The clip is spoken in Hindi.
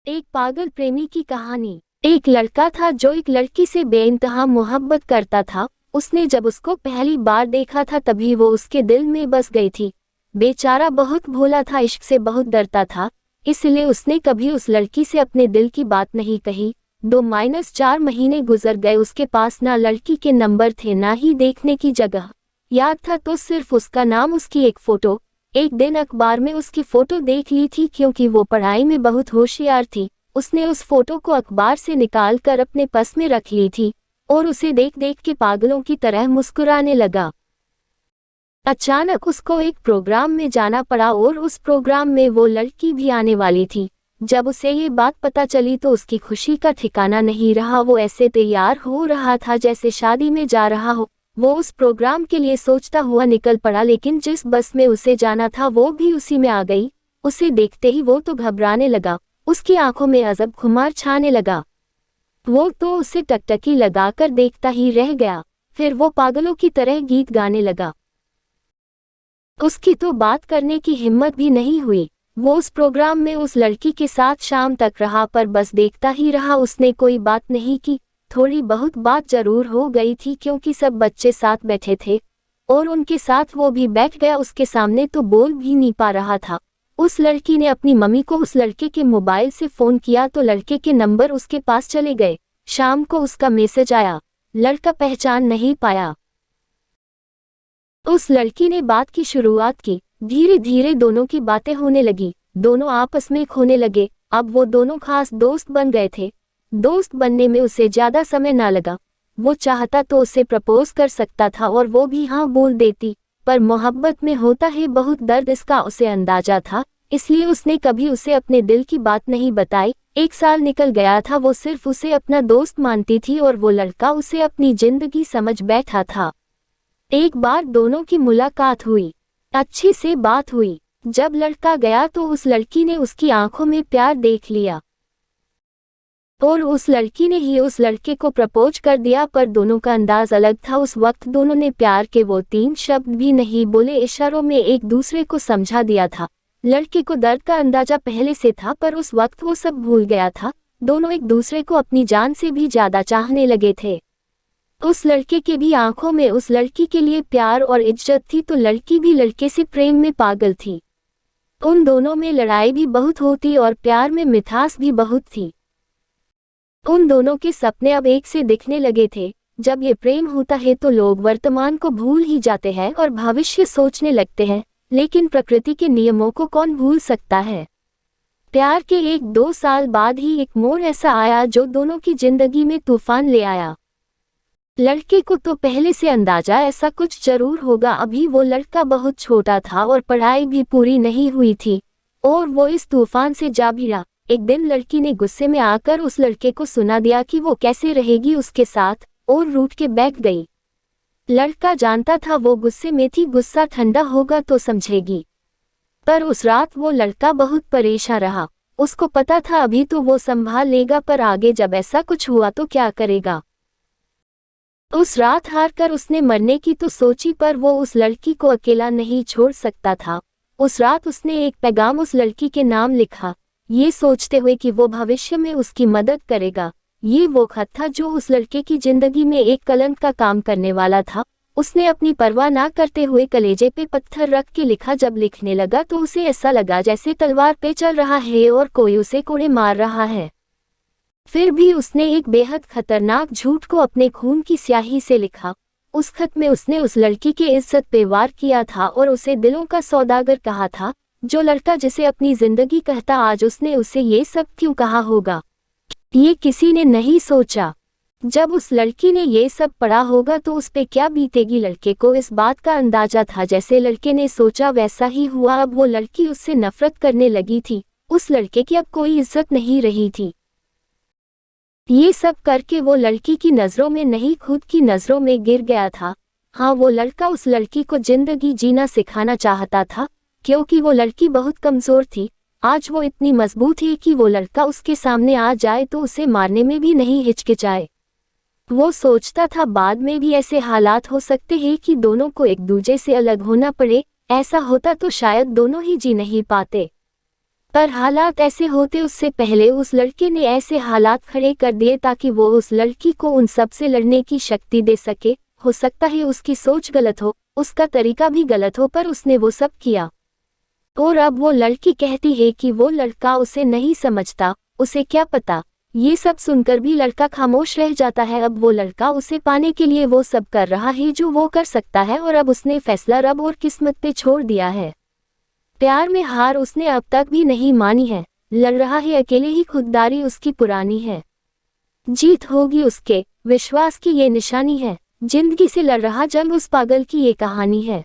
एक पागल प्रेमी की कहानी। एक लड़का था जो एक लड़की से बेइंतहा मोहब्बत करता था। उसने जब उसको पहली बार देखा था तभी वो उसके दिल में बस गई थी। बेचारा बहुत भोला था, इश्क से बहुत डरता था, इसलिए उसने कभी उस लड़की से अपने दिल की बात नहीं कही। 2-4 महीने गुजर गए, उसके पास ना लड़की के नंबर थे ना ही देखने की जगह याद था, तो सिर्फ उसका नाम, उसकी एक फोटो। एक दिन अखबार में उसकी फोटो देख ली थी, क्योंकि वो पढ़ाई में बहुत होशियार थी। उसने उस फोटो को अखबार से निकाल कर अपने पर्स में रख ली थी और उसे देख देख के पागलों की तरह मुस्कुराने लगा। अचानक उसको एक प्रोग्राम में जाना पड़ा और उस प्रोग्राम में वो लड़की भी आने वाली थी। जब उसे ये बात पता चली तो उसकी खुशी का ठिकाना नहीं रहा। वो ऐसे तैयार हो रहा था जैसे शादी में जा रहा हो। वो उस प्रोग्राम के लिए सोचता हुआ निकल पड़ा, लेकिन जिस बस में उसे जाना था वो भी उसी में आ गई। उसे देखते ही वो तो घबराने लगा, उसकी आंखों में अजब खुमार छाने लगा। वो तो उसे टकटकी लगाकर देखता ही रह गया। फिर वो पागलों की तरह गीत गाने लगा। उसकी तो बात करने की हिम्मत भी नहीं हुई। वो उस प्रोग्राम में उस लड़की के साथ शाम तक रहा, पर बस देखता ही रहा। उसने कोई बात नहीं की। थोड़ी बहुत बात जरूर हो गई थी, क्योंकि सब बच्चे साथ बैठे थे और उनके साथ वो भी बैठ गया। उसके सामने तो बोल भी नहीं पा रहा था। उस लड़की ने अपनी मम्मी को उस लड़के के मोबाइल से फोन किया तो लड़के के नंबर उसके पास चले गए। शाम को उसका मैसेज आया, लड़का पहचान नहीं पाया। उस लड़की ने बात की शुरुआत की। धीरे धीरे दोनों की बातें होने लगी, दोनों आपस में खोने लगे। अब वो दोनों खास दोस्त बन गए थे। दोस्त बनने में उसे ज्यादा समय ना लगा। वो चाहता तो उसे प्रपोज कर सकता था और वो भी हाँ बोल देती, पर मोहब्बत में होता है बहुत दर्द, इसका उसे अंदाजा था। इसलिए उसने कभी उसे अपने दिल की बात नहीं बताई। 1 साल निकल गया था, वो सिर्फ उसे अपना दोस्त मानती थी और वो लड़का उसे अपनी जिंदगी समझ बैठा था। एक बार दोनों की मुलाकात हुई, अच्छी से बात हुई। जब लड़का गया तो उस लड़की ने उसकी आंखों में प्यार देख लिया और उस लड़की ने ही उस लड़के को प्रपोज कर दिया। पर दोनों का अंदाज अलग था। उस वक्त दोनों ने प्यार के वो 3 शब्द भी नहीं बोले, इशारों में एक दूसरे को समझा दिया था। लड़के को दर्द का अंदाजा पहले से था, पर उस वक्त वो सब भूल गया था। दोनों एक दूसरे को अपनी जान से भी ज्यादा चाहने लगे थे। उस लड़के के भी आंखों में उस लड़की के लिए प्यार और इज्जत थी, तो लड़की भी लड़के से प्रेम में पागल थी। उन दोनों में लड़ाई भी बहुत होती और प्यार में मिठास भी बहुत थी। उन दोनों के सपने अब एक से दिखने लगे थे। जब ये प्रेम होता है तो लोग वर्तमान को भूल ही जाते हैं और भविष्य सोचने लगते हैं, लेकिन प्रकृति के नियमों को कौन भूल सकता है। प्यार के 1-2 साल बाद ही एक मोड़ ऐसा आया जो दोनों की जिंदगी में तूफान ले आया। लड़के को तो पहले से अंदाजा ऐसा कुछ जरूर होगा। अभी वो लड़का बहुत छोटा था और पढ़ाई भी पूरी नहीं हुई थी और वो इस तूफान से जा भिड़ा। एक दिन लड़की ने गुस्से में आकर उस लड़के को सुना दिया कि वो कैसे रहेगी उसके साथ, और रूठ के बैठ गई। लड़का जानता था वो गुस्से में थी, गुस्सा ठंडा होगा तो समझेगी। पर उस रात वो लड़का बहुत परेशान रहा। उसको पता था अभी तो वो संभाल लेगा, पर आगे जब ऐसा कुछ हुआ तो क्या करेगा। उस रात हार कर उसने मरने की तो सोची, पर वो उस लड़की को अकेला नहीं छोड़ सकता था। उस रात उसने एक पैगाम उस लड़की के नाम लिखा, ये सोचते हुए कि वो भविष्य में उसकी मदद करेगा। ये वो खत था जो उस लड़के की जिंदगी में एक कलंक का काम करने वाला था। उसने अपनी परवाह ना करते हुए कलेजे पे पत्थर रख के लिखा। जब लिखने लगा तो उसे ऐसा लगा जैसे तलवार पे चल रहा है और कोई उसे कोड़े मार रहा है। फिर भी उसने एक बेहद खतरनाक झूठ को अपने खून की स्याही से लिखा। उस खत में उसने उस लड़की की इज्जत पे वार किया था और उसे दिलों का सौदागर कहा था। जो लड़का जिसे अपनी जिंदगी कहता, आज उसने उसे ये सब क्यों कहा होगा, ये किसी ने नहीं सोचा। जब उस लड़की ने ये सब पढ़ा होगा तो उस पे क्या बीतेगी। लड़के को इस बात का अंदाजा था, जैसे लड़के ने सोचा वैसा ही हुआ। अब वो लड़की उससे नफरत करने लगी थी। उस लड़के की अब कोई इज्जत नहीं रही थी। ये सब करके वो लड़की की नजरों में नहीं, खुद की नजरों में गिर गया था। हाँ, वो लड़का उस लड़की को जिंदगी जीना सिखाना चाहता था, क्योंकि वो लड़की बहुत कमजोर थी। आज वो इतनी मजबूत है कि वो लड़का उसके सामने आ जाए तो उसे मारने में भी नहीं हिचकिचाए। वो सोचता था बाद में भी ऐसे हालात हो सकते हैं कि दोनों को एक दूसरे से अलग होना पड़े। ऐसा होता तो शायद दोनों ही जी नहीं पाते। पर हालात ऐसे होते उससे पहले उस लड़के ने ऐसे हालात खड़े कर दिए ताकि वो उस लड़की को उन सब से लड़ने की शक्ति दे सके। हो सकता है उसकी सोच गलत हो, उसका तरीका भी गलत हो, पर उसने वो सब किया। और अब वो लड़की कहती है कि वो लड़का उसे नहीं समझता, उसे क्या पता। ये सब सुनकर भी लड़का खामोश रह जाता है। अब वो लड़का उसे पाने के लिए वो सब कर रहा है जो वो कर सकता है, और अब उसने फैसला रब और किस्मत पे छोड़ दिया है। प्यार में हार उसने अब तक भी नहीं मानी है, लड़ रहा है अकेले ही, खुददारी उसकी पुरानी है। जीत होगी उसके विश्वास की ये निशानी है, जिंदगी से लड़ रहा जंग उस पागल की ये कहानी है।